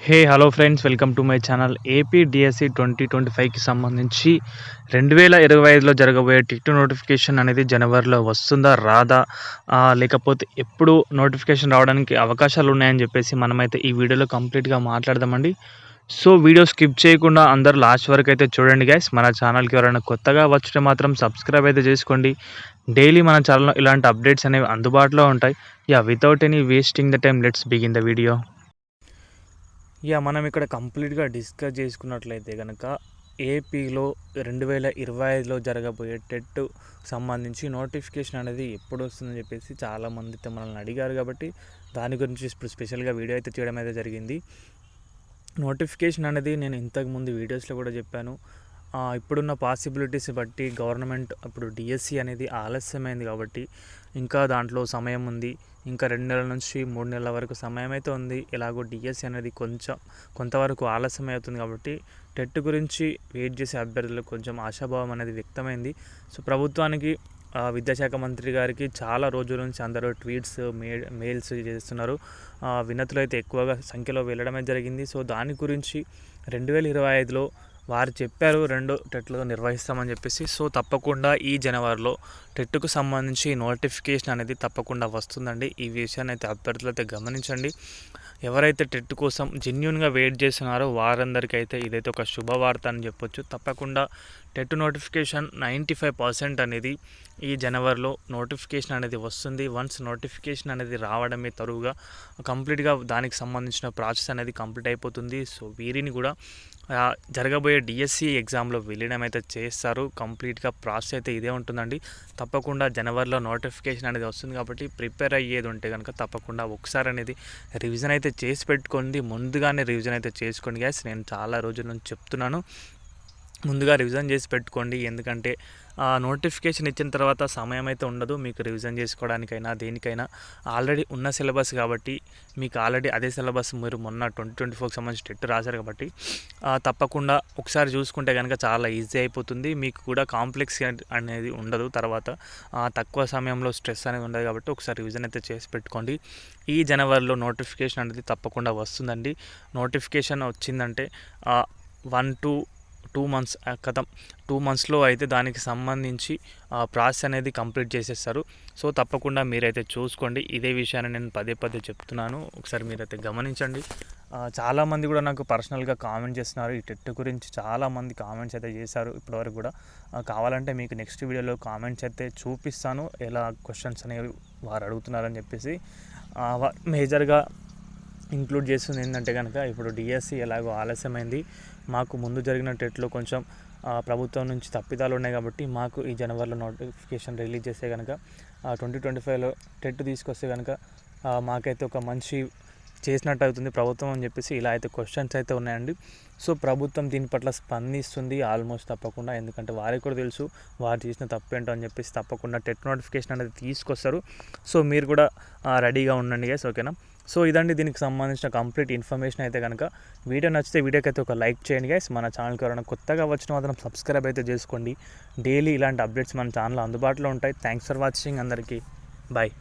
Hello friends, welcome to my channel. AP DSC 2025కి సంబంధించి 2025లో జరగబోయే టిట్ నోటిఫికేషన్ అనేది జనవరిలో వస్తుందా రాదా, లేకపోతే ఎప్పుడు నోటిఫికేషన్ రావడానికి అవకాశాలు ఉన్నాయని చెప్పేసి మనమైతే ఈ వీడియోలో కంప్లీట్గా మాట్లాడదామండి. సో వీడియో స్కిప్ చేయకుండా అందరూ లాస్ట్ వరకు అయితే చూడండి గైస్. మన ఛానల్కి ఎవరైనా కొత్తగా వచ్చితే మాత్రం సబ్స్క్రైబ్ అయితే చేసుకోండి. డైలీ మన ఛానల్లో ఇలాంటి అప్డేట్స్ అనేవి అందుబాటులో ఉంటాయి. Without any wasting the time, let's begin the video. మనం ఇక్కడ కంప్లీట్గా డిస్కస్ చేసుకున్నట్లయితే కనుక ఏపీలో 2025లో జరగబోయే టెట్ సంబంధించి నోటిఫికేషన్ అనేది ఎప్పుడు వస్తుందని చెప్పేసి చాలామంది అయితే మనల్ని అడిగారు. కాబట్టి దాని గురించి ఇప్పుడు స్పెషల్గా వీడియో అయితే చేయడం అయితే జరిగింది. నోటిఫికేషన్ అనేది నేను ఇంతకుముందు వీడియోస్లో కూడా చెప్పాను. ఇప్పుడున్న పాసిబిలిటీస్ బట్టి గవర్నమెంట్ ఇప్పుడు డిఎస్సి అనేది ఆలస్యమైంది కాబట్టి ఇంకా దాంట్లో సమయం ఉంది. ఇంకా 2 నెలల నుంచి 3 నెలల వరకు సమయం అయితే ఉంది. ఎలాగో డిఎస్సి అనేది కొంతవరకు ఆలస్యం అవుతుంది కాబట్టి టెట్ గురించి వెయిట్ చేసే అభ్యర్థులకు కొంచెం ఆశాభావం అనేది వ్యక్తమైంది. సో ప్రభుత్వానికి, విద్యాశాఖ మంత్రి గారికి చాలా రోజుల నుంచి అందరూ ట్వీట్స్, మెయిల్స్ చేస్తున్నారు. వినతులు అయితే ఎక్కువగా సంఖ్యలో వెళ్ళడమే జరిగింది. సో దాని గురించి 2025లో వారు చెప్పారు 2 టెట్లు నిర్వహిస్తామని చెప్పేసి. సో తప్పకుండా ఈ జనవరిలో టెట్కు సంబంధించి నోటిఫికేషన్ అనేది తప్పకుండా వస్తుందండి. ఈ విషయాన్ని అయితే అభ్యర్థులు అయితే గమనించండి. ఎవరైతే టెట్ కోసం జెన్యున్గా వెయిట్ చేస్తున్నారో వారందరికీ అయితే ఇదైతే ఒక శుభవార్త అని చెప్పొచ్చు. తప్పకుండా టెట్ నోటిఫికేషన్ 95% అనేది ఈ జనవరిలో నోటిఫికేషన్ అనేది వస్తుంది. వన్స్ నోటిఫికేషన్ అనేది రావడమే తరువుగా కంప్లీట్గా దానికి సంబంధించిన ప్రాసెస్ అనేది కంప్లీట్ అయిపోతుంది. సో వీరిని కూడా జరగబోయే డిఎస్సి ఎగ్జామ్లో విలీనం అయితే చేస్తారు. కంప్లీట్గా ప్రాసెస్ అయితే ఇదే ఉంటుందండి. తప్పకుండా జనవరిలో నోటిఫికేషన్ అనేది వస్తుంది కాబట్టి ప్రిపేర్ అయ్యేది ఉంటే కనుక తప్పకుండా ఒకసారి అనేది రివిజన్ అయితే చేసి పెట్టుకోండి. ముందుగానే రివిజన్ అయితే చేసుకోండి గ్యాస్. నేను చాలా రోజుల నుంచి చెప్తున్నాను, ముందుగా రివిజన్ చేసి పెట్టుకోండి. ఎందుకంటే నోటిఫికేషన్ ఇచ్చిన తర్వాత సమయం అయితే ఉండదు మీకు రివిజన్ చేసుకోవడానికైనా దేనికైనా. ఆల్రెడీ ఉన్న సిలబస్ కాబట్టి మీకు ఆల్రెడీ అదే సిలబస్ మీరు మొన్న 2024కి సంబంధించి టెట్ రాశారు కాబట్టి తప్పకుండా ఒకసారి చూసుకుంటే కనుక చాలా ఈజీ అయిపోతుంది. మీకు కూడా కాంప్లెక్స్ అనేది ఉండదు. తర్వాత తక్కువ సమయంలో స్ట్రెస్ అనేది ఉండదు కాబట్టి ఒకసారి రివిజన్ అయితే చేసి పెట్టుకోండి. ఈ జనవరిలో నోటిఫికేషన్ అనేది తప్పకుండా వస్తుందండి. నోటిఫికేషన్ వచ్చిందంటే 1 to 2 months 2 monthsలో అయితే దానికి సంబంధించి ప్రాసెస్ అనేది కంప్లీట్ చేసేస్తారు. సో తప్పకుండా మీరైతే చూసుకోండి. ఇదే విషయాన్ని నేను పదే చెప్తున్నాను, ఒకసారి మీరైతే గమనించండి. చాలామంది కూడా నాకు పర్సనల్గా కామెంట్ చేస్తున్నారు. ఈ టెట్ గురించి చాలామంది కామెంట్స్ అయితే చేశారు ఇప్పటివరకు కూడా. కావాలంటే మీకు నెక్స్ట్ వీడియోలో కామెంట్స్ అయితే చూపిస్తాను, ఎలా క్వశ్చన్స్ అనేవి వారు అడుగుతున్నారని చెప్పేసి. మేజర్గా ఇంక్లూడ్ చేస్తుంది ఏంటంటే కనుక ఇప్పుడు డిఎస్సి ఎలాగో ఆలస్యమైంది. మాకు ముందు జరిగిన టెట్లో కొంచెం ప్రభుత్వం నుంచి తప్పిదాలు ఉన్నాయి కాబట్టి మాకు ఈ జనవరిలో నోటిఫికేషన్ రిలీజ్ చేస్తే కనుక 2025లో టెట్ తీసుకొస్తే కనుక మాకైతే ఒక మంచి చేసినట్టు అవుతుంది ప్రభుత్వం అని చెప్పేసి ఇలా అయితే క్వశ్చన్స్ అయితే ఉన్నాయండి. సో ప్రభుత్వం దీని పట్ల స్పందిస్తుంది ఆల్మోస్ట్ తప్పకుండా. ఎందుకంటే వారికి కూడా తెలుసు వారు చేసిన తప్పేంటో అని చెప్పేసి తప్పకుండా టెట్ నోటిఫికేషన్ అనేది తీసుకొస్తారు. సో మీరు కూడా రెడీగా ఉండండి గైస్, ఓకేనా. సో ఇదండి దీనికి సంబంధించిన కంప్లీట్ ఇన్ఫర్మేషన్ అయితే కనుక. వీడియో నచ్చితే వీడియోకి అయితే ఒక లైక్ చేయండి గైస్. మన ఛానల్కి ఎవరైనా కొత్తగా వచ్చిన మాత్రం సబ్స్క్రైబ్ అయితే చేసుకోండి. డైలీ ఇలాంటి అప్డేట్స్ మన ఛానల్లో అందుబాటులో ఉంటాయి. థ్యాంక్స్ ఫర్ వాచింగ్ అందరికీ. బాయ్.